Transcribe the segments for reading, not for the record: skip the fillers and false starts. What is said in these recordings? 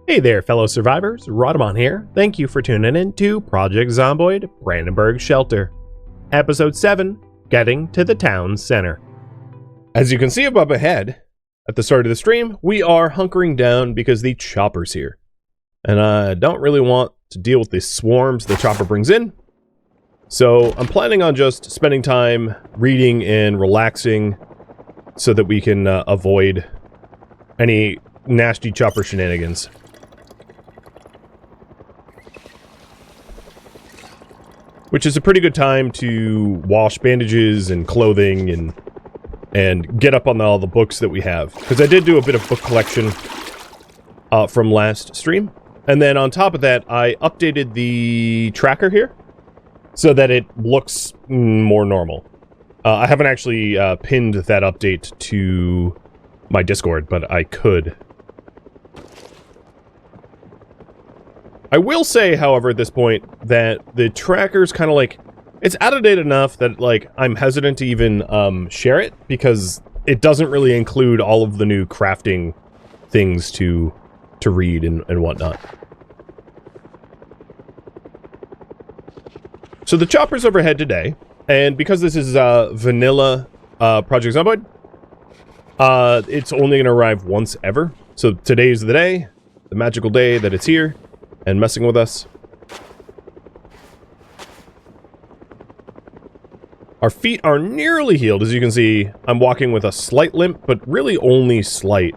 Hey there, fellow survivors. Rhadamant here. Thank you for tuning in to Project Zomboid, Brandenburg Shelter. Episode 7, Getting to the Town Center. As you can see up ahead, at the start of the stream, we are hunkering down because the chopper's here. And I don't really want to deal with the swarms the chopper brings in. So I'm planning on just spending time reading and relaxing so that we can avoid any nasty chopper shenanigans. Which is a pretty good time to wash bandages and clothing and get up on all the books that we have. Because I did do a bit of book collection from last stream. And then on top of that, I updated the tracker here so that it looks more normal. I haven't actually pinned that update to my Discord, but I could. I will say, however, at this point, that the tracker's kind of like, it's out of date enough that, like, I'm hesitant to even share it, because it doesn't really include all of the new crafting things to read and whatnot. So the chopper's overhead today, and because this is vanilla Project Zomboid, it's only going to arrive once ever. So today's the day, the magical day that it's here and messing with us. Our feet are nearly healed. As you can see, I'm walking with a slight limp, but really only slight.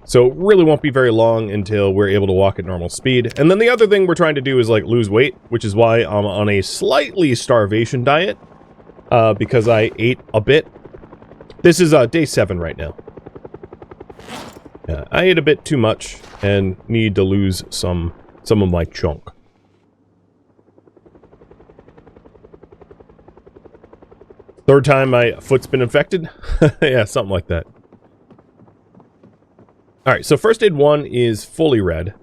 So it really won't be very long until we're able to walk at normal speed. And then the other thing we're trying to do is, like, lose weight, which is why I'm on a slightly starvation diet, because I ate a bit. This is day 7 right now. Yeah, I ate a bit too much and need to lose some of my chunk. Third time my foot's been infected? Yeah, something like that. Alright, so first aid 1 is fully red.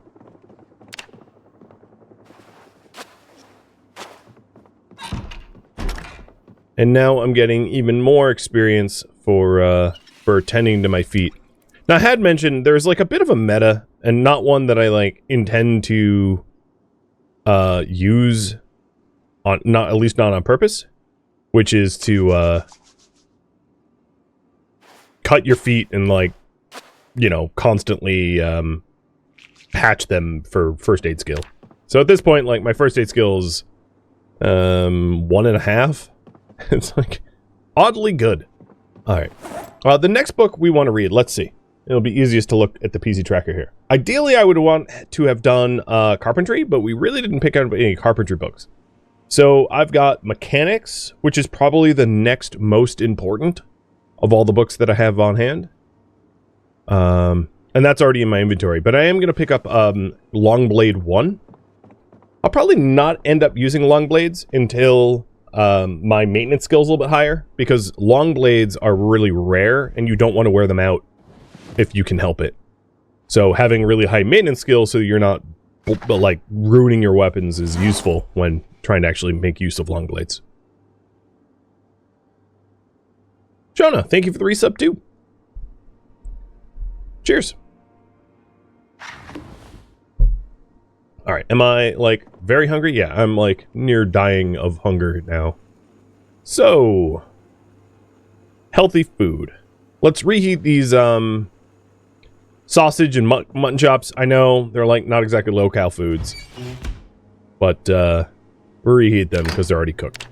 And now I'm getting even more experience for tending to my feet. Now, I had mentioned there's like a bit of a meta, and not one that I like intend to use on, at least not on purpose, which is to cut your feet and, like, you know, constantly patch them for first aid skill. So at this point, like, my first aid skill is 1.5. It's like oddly good. Alright. The next book we want to read, let's see. It'll be easiest to look at the PC tracker here. Ideally, I would want to have done carpentry, but we really didn't pick out any carpentry books. So I've got mechanics, which is probably the next most important of all the books that I have on hand. And that's already in my inventory. But I am going to pick up Longblade 1. I'll probably not end up using Longblades until my maintenance skill's a little bit higher, because Longblades are really rare, and you don't want to wear them out if you can help it. So having really high maintenance skills so you're not, like, ruining your weapons is useful when trying to actually make use of long blades. Jonah, thank you for the resub too. Cheers. Alright, am I, like, very hungry? Yeah, I'm, like, near dying of hunger now. So, healthy food. Let's reheat these, sausage and mutton chops. I know they're, like, not exactly low-cal foods, but we'll reheat them because they're already cooked.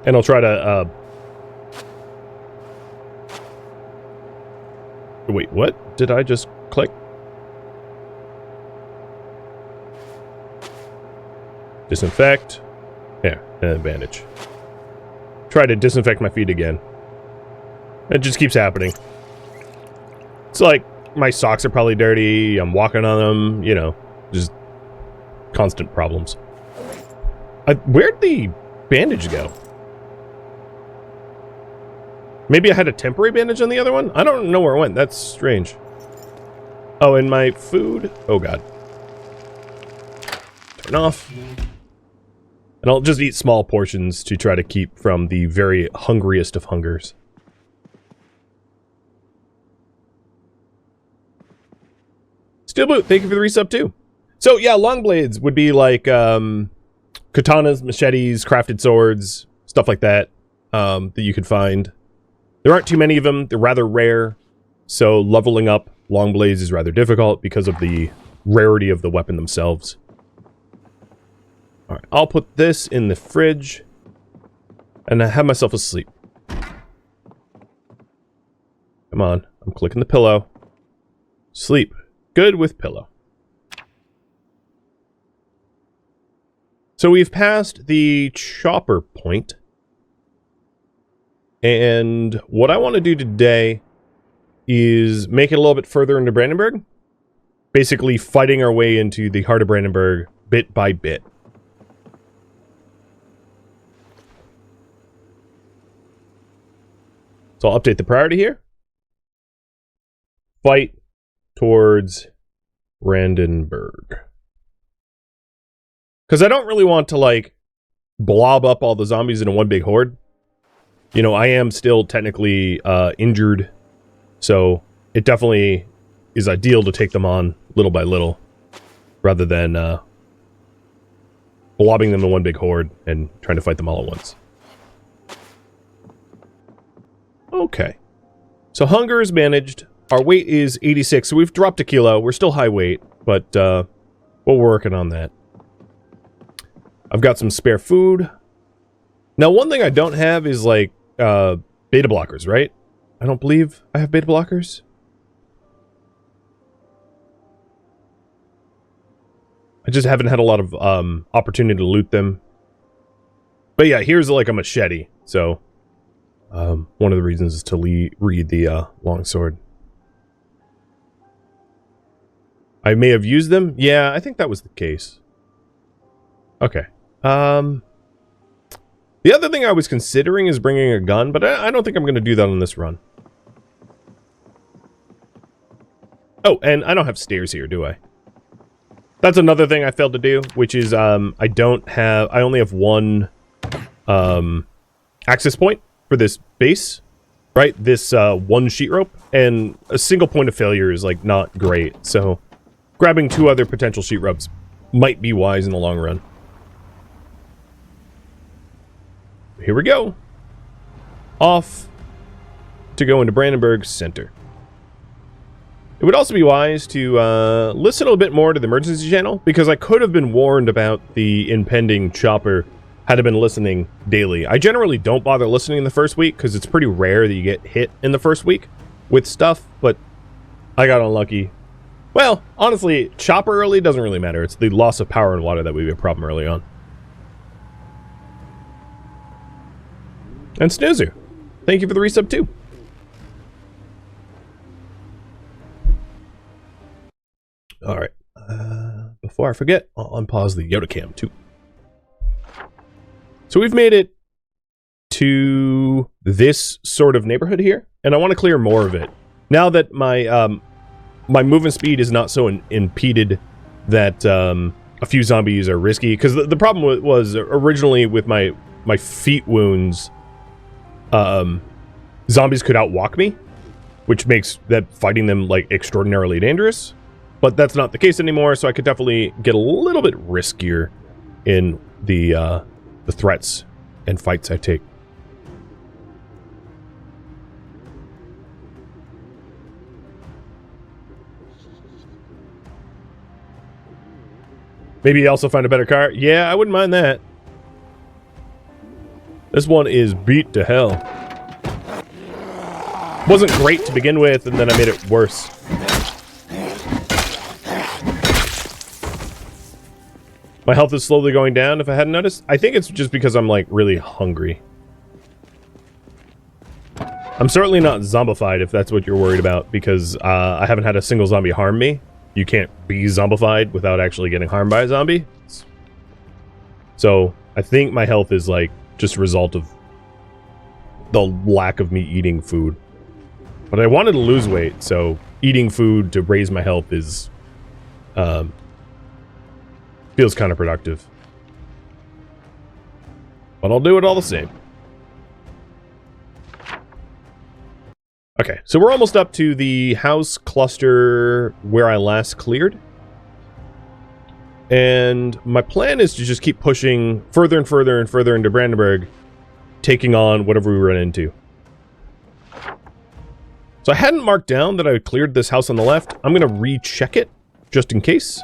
And I'll try to wait, what did I just click? Disinfect. Yeah, and bandage. Try to disinfect my feet again. It just keeps happening. It's like my socks are probably dirty, I'm walking on them, you know, just constant problems. Where'd the bandage go? Maybe I had a temporary bandage on the other one? I don't know where it went. That's strange. Oh, and my food? Oh, God. Turn off. And I'll just eat small portions to try to keep from the very hungriest of hungers. Steel Boot, thank you for the resub too. So yeah, long blades would be like katanas, machetes, crafted swords, stuff like that, that you could find. There aren't too many of them. They're rather rare. So leveling up long blades is rather difficult because of the rarity of the weapon themselves. Alright, I'll put this in the fridge. And I have myself asleep. Come on, I'm clicking the pillow. Sleep. Good with pillow. So we've passed the chopper point. And what I want to do today is make it a little bit further into Brandenburg. Basically fighting our way into the heart of Brandenburg bit by bit. So I'll update the priority here. Fight towards Brandenburg. Because I don't really want to, like, blob up all the zombies in one big horde. You know, I am still technically injured. So it definitely is ideal to take them on little by little. Rather than blobbing them in one big horde and trying to fight them all at once. Okay. So hunger is managed. Our weight is 86, so we've dropped a kilo. We're still high weight, but we're working on that. I've got some spare food. Now, one thing I don't have is, like, beta blockers, right? I don't believe I have beta blockers. I just haven't had a lot of opportunity to loot them. But yeah, here's, like, a machete, so... one of the reasons is to read the longsword. I may have used them. Yeah, I think that was the case. Okay. The other thing I was considering is bringing a gun, but I don't think I'm going to do that on this run. Oh, and I don't have stairs here, do I? That's another thing I failed to do, which is I only have one access point for this base, right? This one sheet rope, and a single point of failure is, like, not great. So grabbing 2 other potential sheet ropes might be wise in the long run. Here we go. Off to go into Brandenburg Center. It would also be wise to listen a little bit more to the emergency channel, because I could have been warned about the impending chopper had I been listening daily. I generally don't bother listening in the first week, because it's pretty rare that you get hit in the first week with stuff, but I got unlucky. Well, honestly, chopper early doesn't really matter. It's the loss of power and water that would be a problem early on. And Snoozer, thank you for the resub too. Alright, before I forget, I'll unpause the Yoda cam too. So we've made it to this sort of neighborhood here, and I want to clear more of it. Now that my my movement speed is not so impeded that a few zombies are risky, because the problem was originally with my feet wounds, zombies could outwalk me, which makes that fighting them, like, extraordinarily dangerous. But that's not the case anymore, so I could definitely get a little bit riskier in the threats and fights I take. Maybe you also find a better car? Yeah, I wouldn't mind that. This one is beat to hell. Wasn't great to begin with, and then I made it worse. My health is slowly going down, if I hadn't noticed. I think it's just because I'm, like, really hungry. I'm certainly not zombified, if that's what you're worried about, because I haven't had a single zombie harm me. You can't be zombified without actually getting harmed by a zombie. So, I think my health is, like, just a result of the lack of me eating food. But I wanted to lose weight, so eating food to raise my health is... feels counterproductive. But I'll do it all the same. Okay, so we're almost up to the house cluster where I last cleared. And my plan is to just keep pushing further and further and further into Brandenburg, taking on whatever we run into. So I hadn't marked down that I cleared this house on the left. I'm going to recheck it, just in case.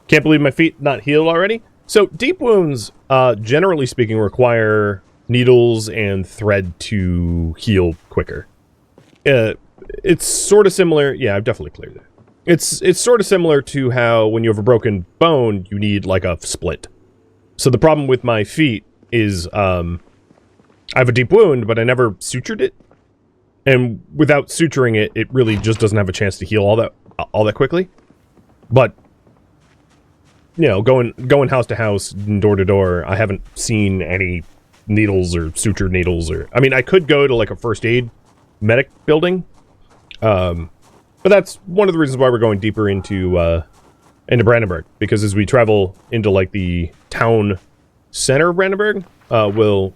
Can't believe my feet not healed already. So deep wounds, generally speaking, require needles and thread to heal quicker. It's sort of similar. Yeah, I've definitely cleared it. It's sort of similar to how when you have a broken bone, you need like a splint. So the problem with my feet is I have a deep wound, but I never sutured it. And without suturing it, it really just doesn't have a chance to heal all that quickly. But you know, going house to house, door to door, I haven't seen any needles or sutured needles or... I mean, I could go to like a first aid medic building. But that's one of the reasons why we're going deeper into Brandenburg. Because as we travel into like the town center of Brandenburg, we'll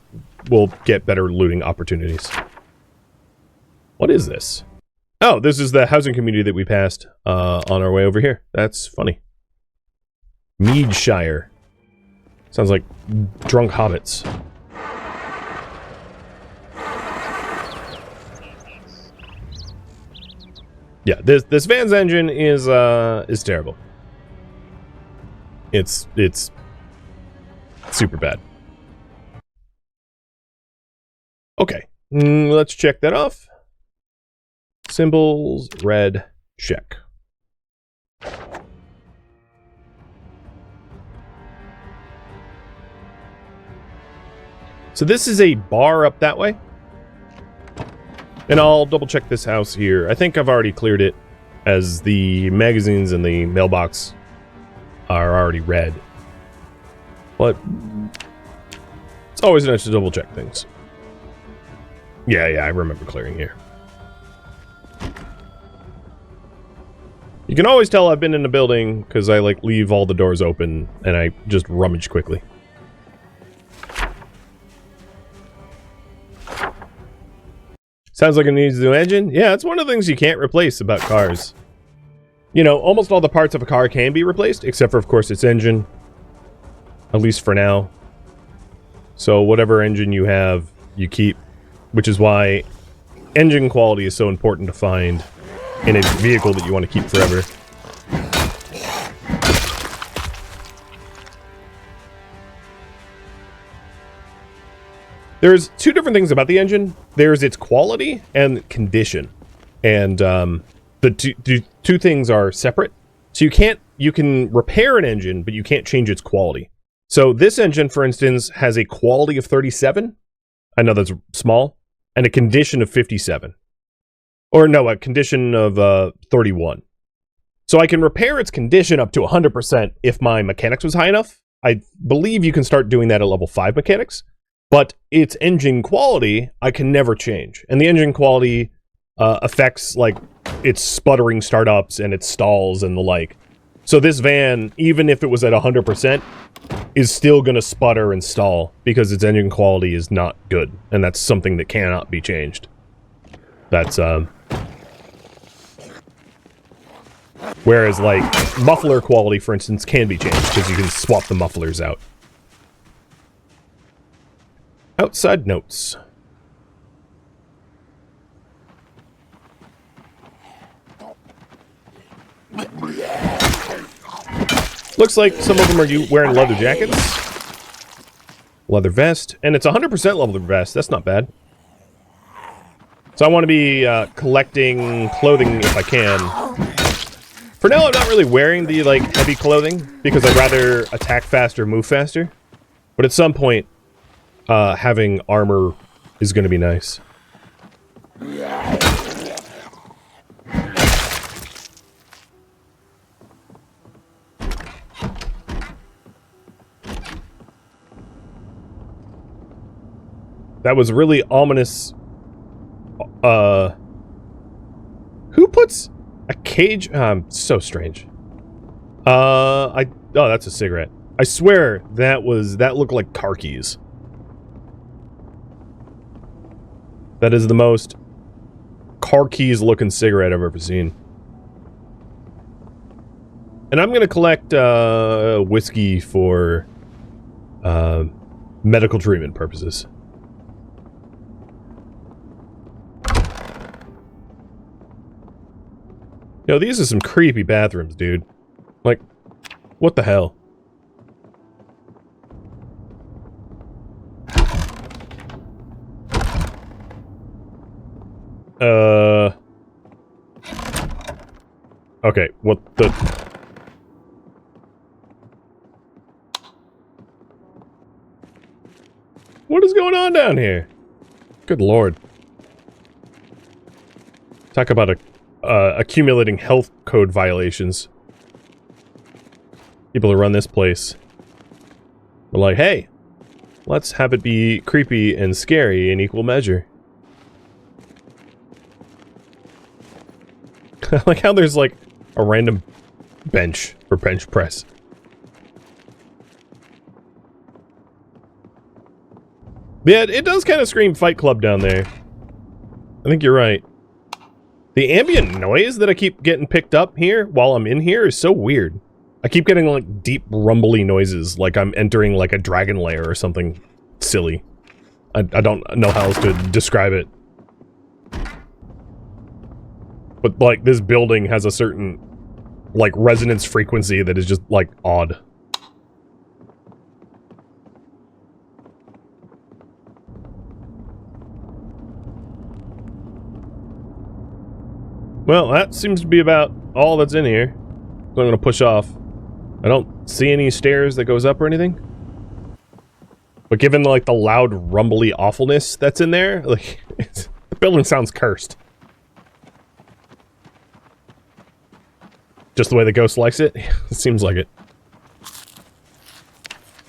get better looting opportunities. What is this? Oh, this is the housing community that we passed on our way over here. That's funny. Meadshire. Sounds like drunk hobbits. Yeah, this van's engine is terrible. It's super bad. Okay, let's check that off. Symbols, red, check. So this is a bar up that way. And I'll double check this house here. I think I've already cleared it, as the magazines in the mailbox are already red. But it's always nice to double check things. Yeah, I remember clearing here. You can always tell I've been in a building because I like leave all the doors open and I just rummage quickly. Sounds like it needs a new engine? Yeah, it's one of the things you can't replace about cars. You know, almost all the parts of a car can be replaced, except for, of course, its engine. At least for now. So whatever engine you have, you keep. Which is why engine quality is so important to find in a vehicle that you want to keep forever. There's two different things about the engine. There's its quality and condition. And the two things are separate. So you can repair an engine, but you can't change its quality. So this engine, for instance, has a quality of 37. I know that's small. And a condition of 57. Or no, a condition of 31. So I can repair its condition up to 100% if my mechanics was high enough. I believe you can start doing that at level 5 mechanics. But its engine quality, I can never change. And the engine quality affects, like, its sputtering startups and its stalls and the like. So this van, even if it was at 100%, is still going to sputter and stall because its engine quality is not good. And that's something that cannot be changed. That's, whereas, like, muffler quality, for instance, can be changed because you can swap the mufflers out. Outside notes. Looks like some of them are wearing leather jackets. Leather vest. And it's 100% leather vest. That's not bad. So I want to be collecting clothing if I can. For now, I'm not really wearing the like heavy clothing because I'd rather attack faster, move faster. But at some point, having armor is going to be nice. That was really ominous puts a cage? So strange. Oh, that's a cigarette. I swear that looked like car keys. That is the most car keys looking cigarette I've ever seen. And I'm gonna collect whiskey for medical treatment purposes. Yo, these are some creepy bathrooms, dude. Like, what the hell? Okay, what the... What is going on down here? Good lord. Talk about accumulating health code violations. People who run this place are like, hey, let's have it be creepy and scary in equal measure. I like how there's like a random bench for bench press. Yeah, it does kind of scream Fight Club down there. I think you're right. The ambient noise that I keep getting picked up here while I'm in here is so weird. I keep getting like deep rumbly noises, like I'm entering like a dragon lair or something silly. I don't know how else to describe it. But like this building has a certain like resonance frequency that is just like odd. Well, that seems to be about all that's in here. So I'm gonna push off. I don't see any stairs that goes up or anything. But given like the loud rumbly awfulness that's in there, like the building sounds cursed. Just the way the ghost likes it? It seems like it.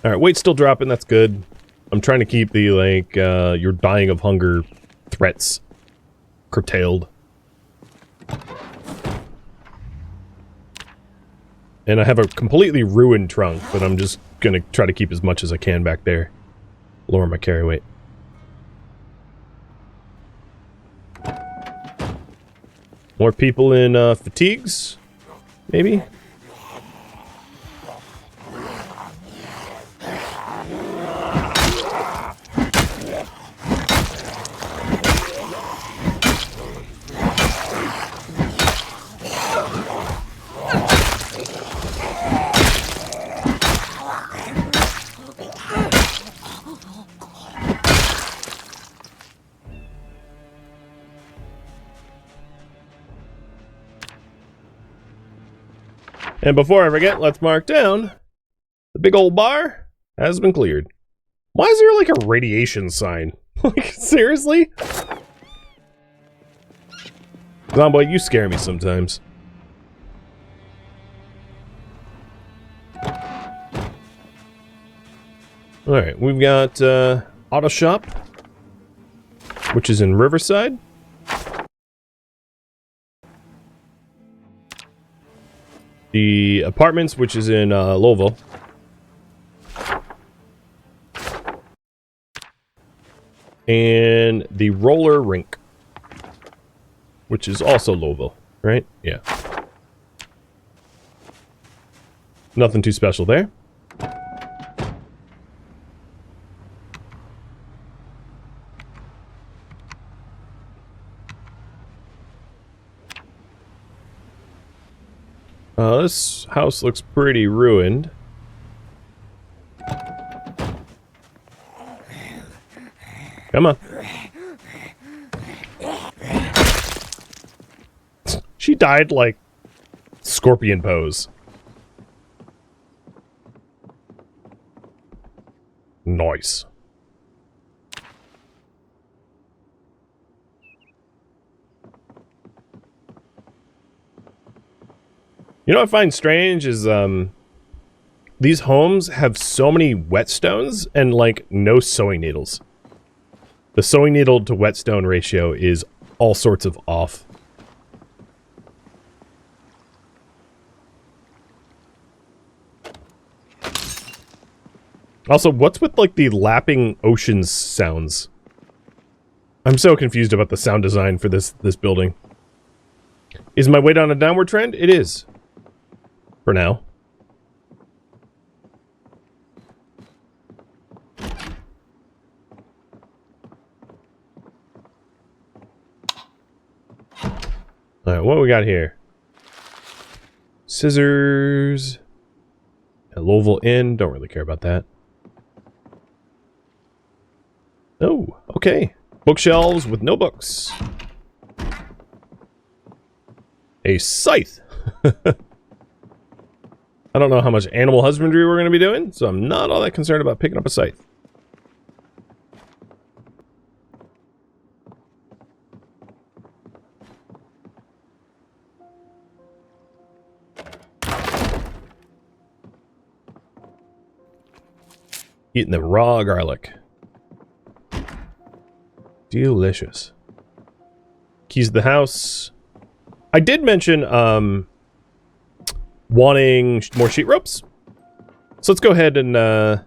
Alright, weight's still dropping, that's good. I'm trying to keep the, like, you're dying of hunger threats curtailed. And I have a completely ruined trunk, but I'm just gonna try to keep as much as I can back there. Lower my carry weight. More people in, fatigues? Maybe? And before I forget, let's mark down the big old bar has been cleared. Why is there like a radiation sign? Like, seriously? Zomboid, you scare me sometimes. Alright, we've got Auto Shop, which is in Riverside. The Apartments, which is in Louisville. And the Roller Rink, which is also Louisville, right? Yeah. Nothing too special there. This house looks pretty ruined. Come on. She died like scorpion pose. Nice. You know what I find strange is, these homes have so many whetstones and, like, no sewing needles. The sewing needle to whetstone ratio is all sorts of off. Also, what's with, like, the lapping ocean sounds? I'm so confused about the sound design for this building. Is my weight on a downward trend? It is. For now. Alright, what we got here? Scissors. A Louisville Inn. Don't really care about that. Oh, okay. Bookshelves with no books. A scythe. I don't know how much animal husbandry we're going to be doing, so I'm not all that concerned about picking up a scythe. Eating the raw garlic. Delicious. Keys to the house. I did mention, wanting more sheet ropes. So let's go ahead and,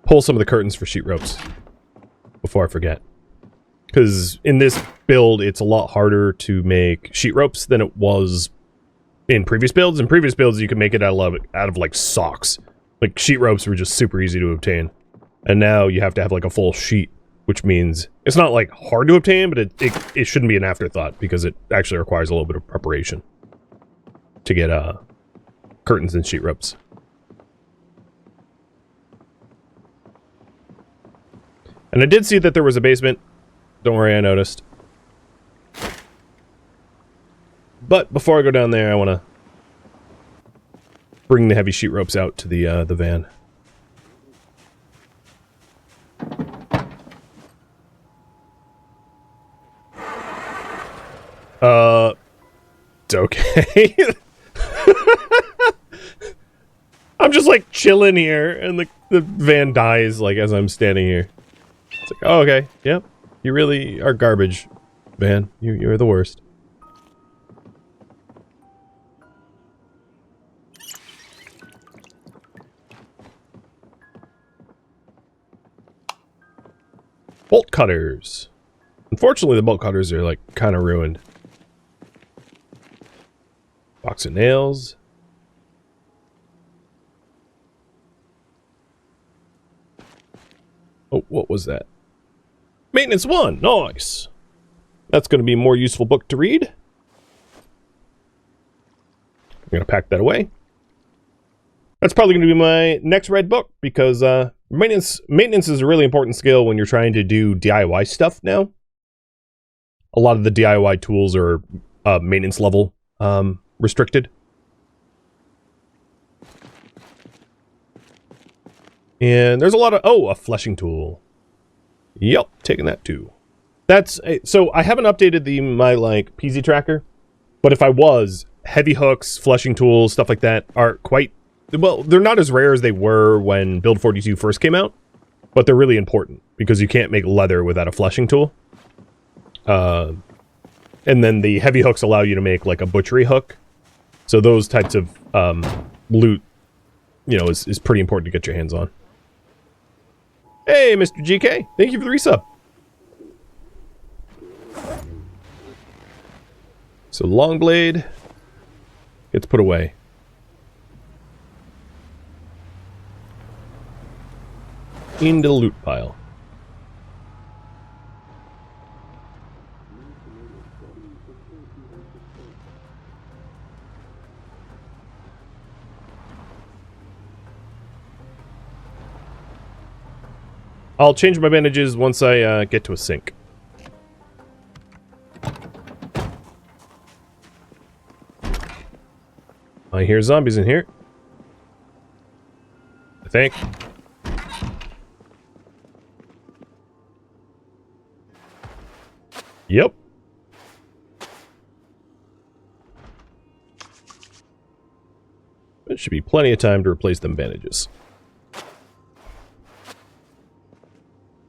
pull some of the curtains for sheet ropes. Before I forget. Because in this build, it's a lot harder to make sheet ropes than it was in previous builds. In previous builds, you could make it out of like, socks. Like, sheet ropes were just super easy to obtain. And now you have to have, like, a full sheet, which means it's not, like, hard to obtain, but it shouldn't be an afterthought, because it actually requires a little bit of preparation to get, curtains and sheet ropes. And I did see that there was a basement. Don't worry, I noticed. But before I go down there, I want to bring the heavy sheet ropes out to the van. It's okay. I'm just like chilling here, and the van dies like as I'm standing here. It's like, oh, okay, yep, you really are garbage, van. You're the worst. Bolt cutters. Unfortunately, the bolt cutters are, like, kind of ruined. Box of nails. Oh, what was that? Maintenance 1! Nice! That's going to be a more useful book to read. I'm going to pack that away. That's probably going to be my next red book, because maintenance is a really important skill when you're trying to do DIY stuff now. A lot of the DIY tools are maintenance level restricted. And there's a lot of... Oh, a fleshing tool. Yep, taking that too. That's... So I haven't updated my, like, PZ tracker. But if I was, heavy hooks, fleshing tools, stuff like that are quite... Well, they're not as rare as they were when Build 42 first came out. But they're really important, because you can't make leather without a fleshing tool. And then the heavy hooks allow you to make, like, a butchery hook. So those types of loot, you know, is pretty important to get your hands on. Hey, Mr. GK. Thank you for the resub. So long blade gets put away. Into the loot pile. I'll change my bandages once I get to a sink. I hear zombies in here. I think. Yep. It should be plenty of time to replace them bandages.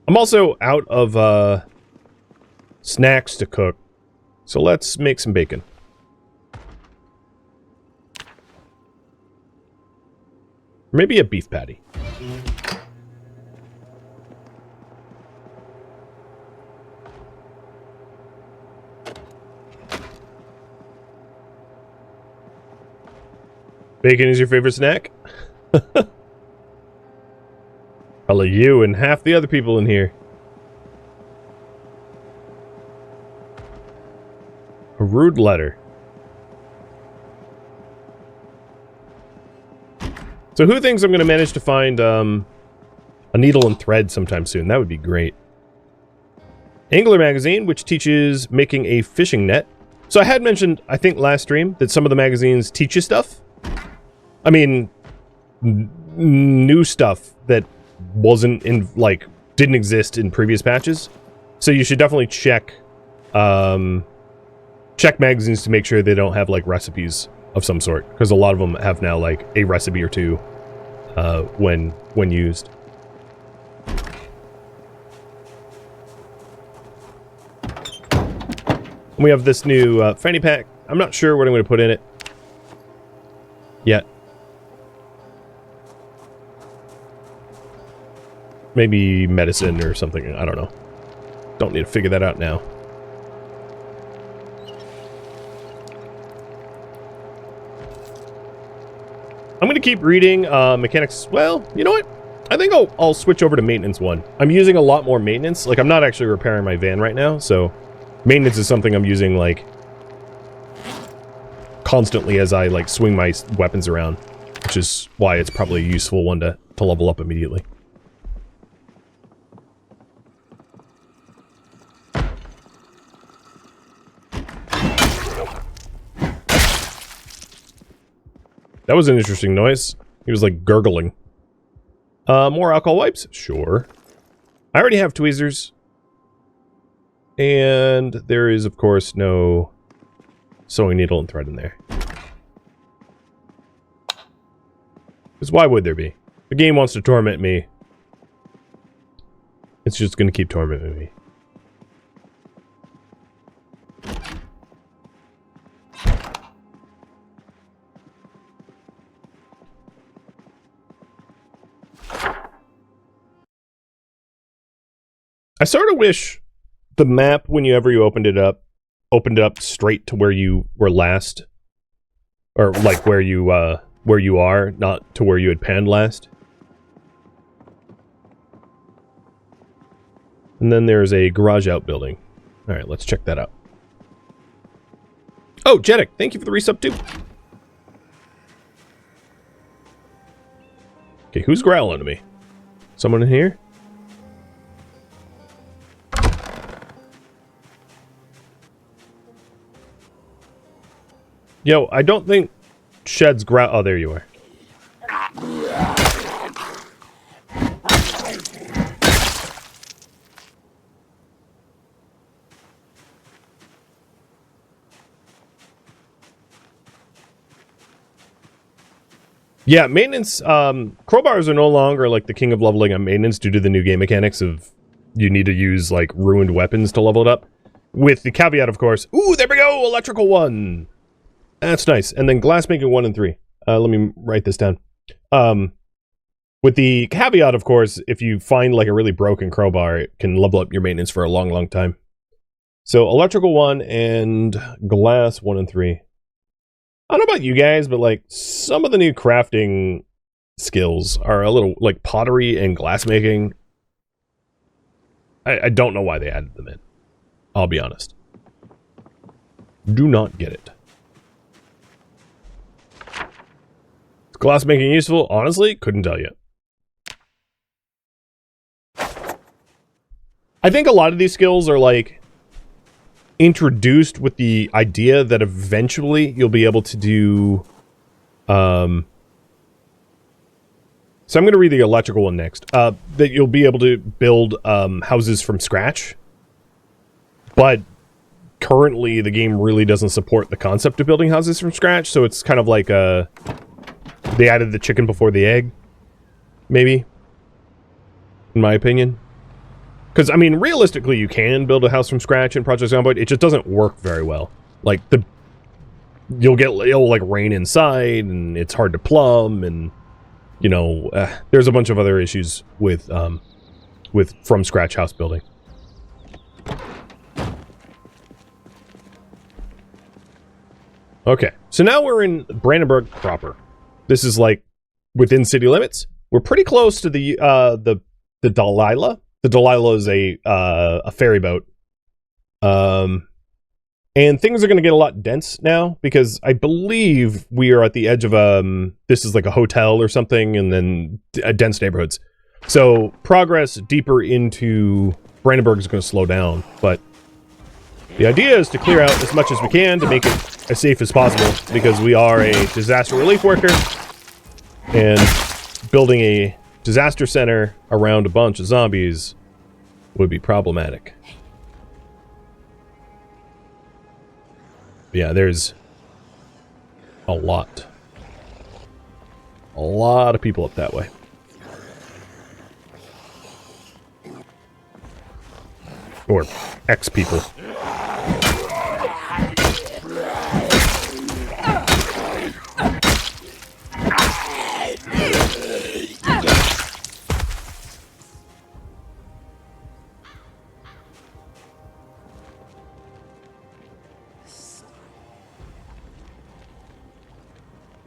I'm also out of snacks to cook, so let's make some bacon. Maybe a beef patty. Bacon is your favorite snack? Probably you and half the other people in here. A rude letter. So who thinks I'm going to manage to find a needle and thread sometime soon? That would be great. Angler magazine, which teaches making a fishing net. So I had mentioned, I think last stream, that some of the magazines teach you stuff. I mean, new stuff that wasn't in, like, didn't exist in previous patches. So you should definitely check magazines to make sure they don't have, like, recipes of some sort, because a lot of them have now, like, a recipe or two when used. We have this new fanny pack. I'm not sure what I'm going to put in it yet. Maybe medicine or something. I don't know. Don't need to figure that out now. I'm going to keep reading mechanics. Well, you know what? I think I'll switch over to maintenance one. I'm using a lot more maintenance. Like, I'm not actually repairing my van right now, so maintenance is something I'm using, like, constantly as I, like, swing my weapons around, which is why it's probably a useful one to level up immediately. That was an interesting noise. He was, like, gurgling. More alcohol wipes? Sure. I already have tweezers. And there is, of course, no sewing needle and thread in there. Because why would there be? The game wants to torment me. It's just going to keep tormenting me. I sort of wish the map, whenever you opened it up straight to where you were last, or like where you are, not to where you had panned last. And then there's a garage outbuilding. All right, let's check that out. Oh, Jeddick, thank you for the resub too. Okay, who's growling at me? Someone in here? Yo, I don't think Shed's oh, there you are. Yeah, maintenance, crowbars are no longer like the king of leveling on maintenance due to the new game mechanics of you need to use like ruined weapons to level it up. With the caveat, of course, ooh, there we go, electrical 1. That's nice. And then glassmaking 1 and 3. Let me write this down. With the caveat, of course, if you find like a really broken crowbar, it can level up your maintenance for a long, long time. So electrical 1 and glass 1 and 3. I don't know about you guys, but like some of the new crafting skills are a little like pottery and glassmaking. I don't know why they added them in. I'll be honest. Do not get it. Glass making useful? Honestly, couldn't tell you. I think a lot of these skills are like introduced with the idea that eventually you'll be able to do so I'm going to read the electrical one next. That you'll be able to build houses from scratch. But currently the game really doesn't support the concept of building houses from scratch, so it's kind of like they added the chicken before the egg, maybe, in my opinion. Because, I mean, realistically, you can build a house from scratch in Project Zomboid. It just doesn't work very well. Like, it'll, like, rain inside, and it's hard to plumb, and, you know, there's a bunch of other issues with from-scratch house building. Okay, so now we're in Brandenburg proper. This is like within city limits. We're pretty close to the Delilah. The Delilah is a ferry boat. And things are going to get a lot dense now because I believe we are at the edge of this is like a hotel or something, and then dense neighborhoods. So progress deeper into Brandenburg is going to slow down, but the idea is to clear out as much as we can to make it as safe as possible, because we are a disaster relief worker, and building a disaster center around a bunch of zombies would be problematic. Yeah, there's a lot of people up that way. Or ex-people.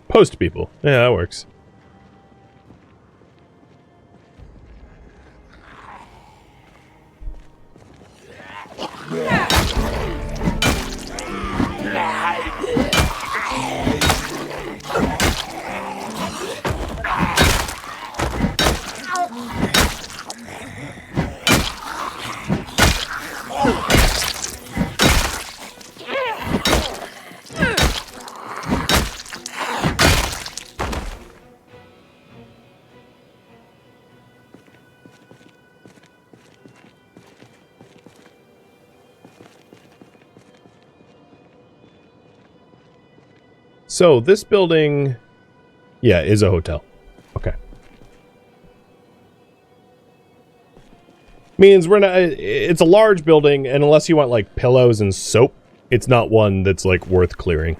Post people. Yeah, that works. So this building, yeah, is a hotel. Okay. Means we're not, it's a large building, and unless you want like pillows and soap, it's not one that's like worth clearing.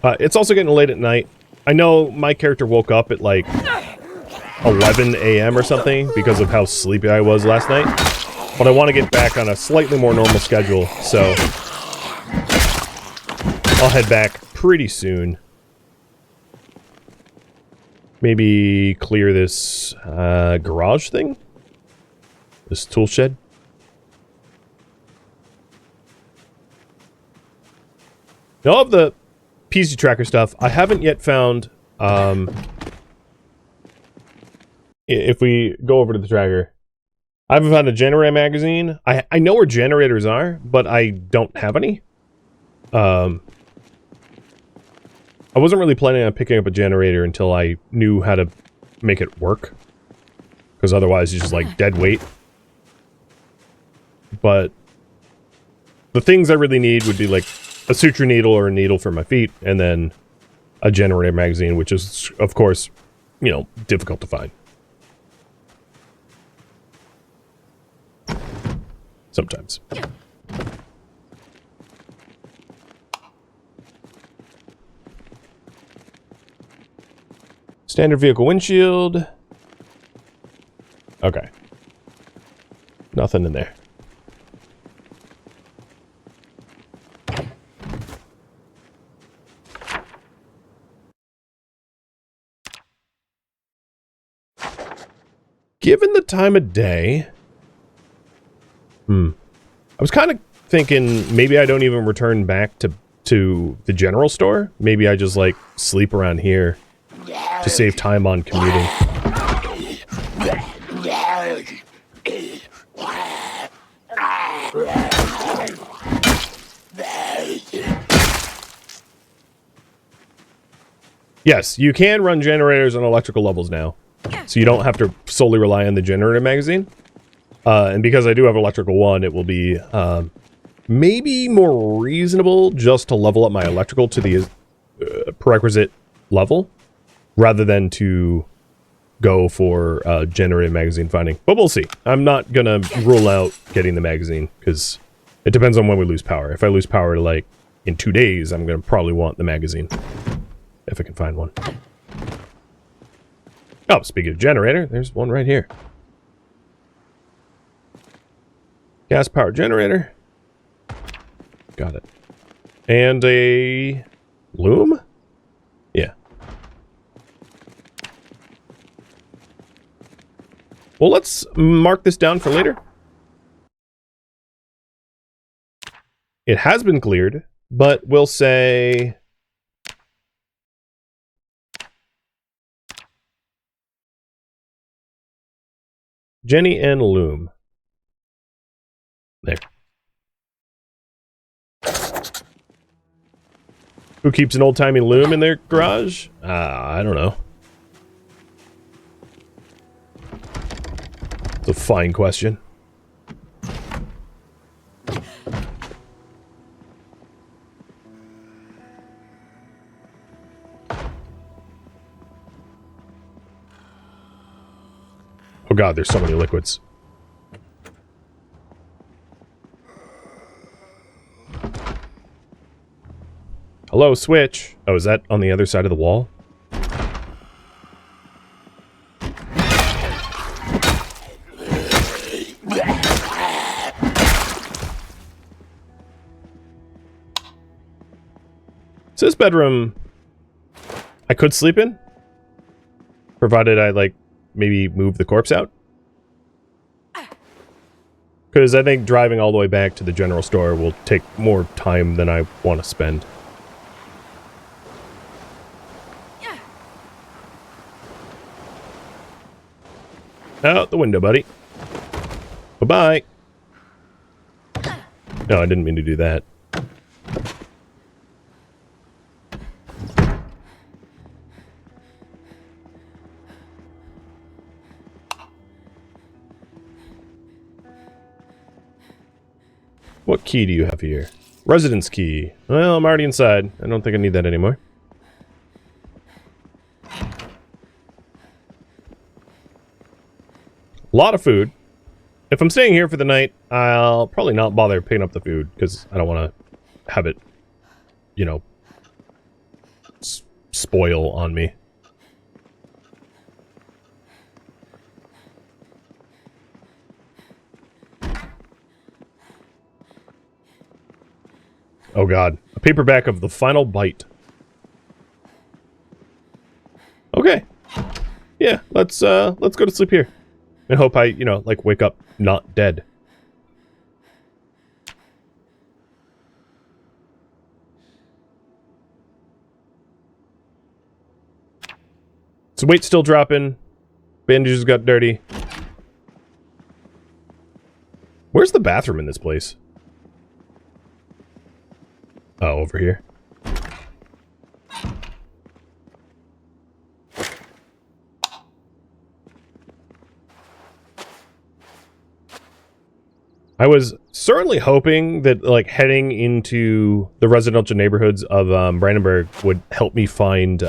It's also getting late at night. I know my character woke up at like 11 a.m. or something because of how sleepy I was last night. But I want to get back on a slightly more normal schedule, so I'll head back pretty soon. Maybe clear this garage thing? This tool shed? Now, of the PC tracker stuff, I haven't yet found, if we go over to the tracker, I haven't found a generator magazine. I know where generators are, but I don't have any. I wasn't really planning on picking up a generator until I knew how to make it work. Because otherwise it's just like dead weight. But the things I really need would be like a suture needle or a needle for my feet, and then a generator magazine, which is, of course, you know, difficult to find. Sometimes. Standard vehicle windshield. Okay. Nothing in there. Given the time of day... I was kind of thinking maybe I don't even return back to the general store. Maybe I just, like, sleep around here to save time on commuting. Yes, you can run generators on electrical levels now. So you don't have to solely rely on the generator magazine. And because I do have electrical 1, it will be maybe more reasonable just to level up my electrical to the prerequisite level, rather than to go for generator magazine finding. But we'll see. I'm not going to rule out getting the magazine, because it depends on when we lose power. If I lose power, like, in 2 days, I'm going to probably want the magazine. If I can find one. Oh, speaking of generator, there's one right here. Gas powered generator. Got it. And a loom? Yeah. Well, let's mark this down for later. It has been cleared, but we'll say... Jenny and Loom. There. Who keeps an old-timey loom in their garage? I don't know. It's a fine question. Oh god, there's so many liquids. Hello, switch. Oh, is that on the other side of the wall? So this bedroom, I could sleep in, provided I, like, maybe move the corpse out. Because I think driving all the way back to the general store will take more time than I want to spend. Out the window, buddy. Bye-bye. No, I didn't mean to do that. What key do you have here? Residence key. Well, I'm already inside. I don't think I need that anymore. A lot of food. If I'm staying here for the night, I'll probably not bother picking up the food because I don't want to have it, you know, spoil on me. Oh god, a paperback of The Final Bite. Okay. Yeah, let's go to sleep here. And hope I, you know, like, wake up not dead. So weight's still dropping. Bandages got dirty. Where's the bathroom in this place? Oh, over here. I was certainly hoping that, like, heading into the residential neighborhoods of Brandenburg would help me find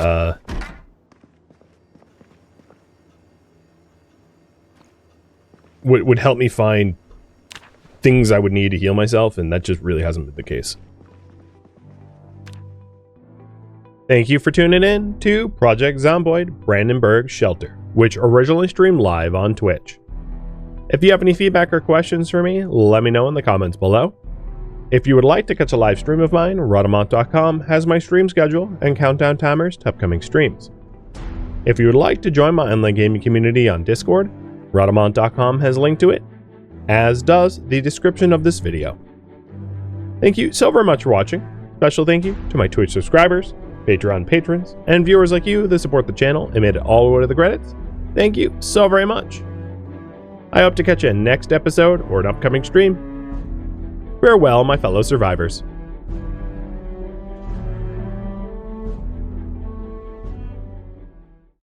would help me find things I would need to heal myself, and that just really hasn't been the case. Thank you for tuning in to Project Zomboid Brandenburg Shelter, which originally streamed live on Twitch. If you have any feedback or questions for me, let me know in the comments below. If you would like to catch a live stream of mine, Rhadamant.com has my stream schedule and countdown timers to upcoming streams. If you would like to join my online gaming community on Discord, Rhadamant.com has a link to it, as does the description of this video. Thank you so very much for watching. Special thank you to my Twitch subscribers, Patreon patrons, and viewers like you that support the channel and made it all the way to the credits. Thank you so very much. I hope to catch you in next episode or an upcoming stream. Farewell, my fellow survivors.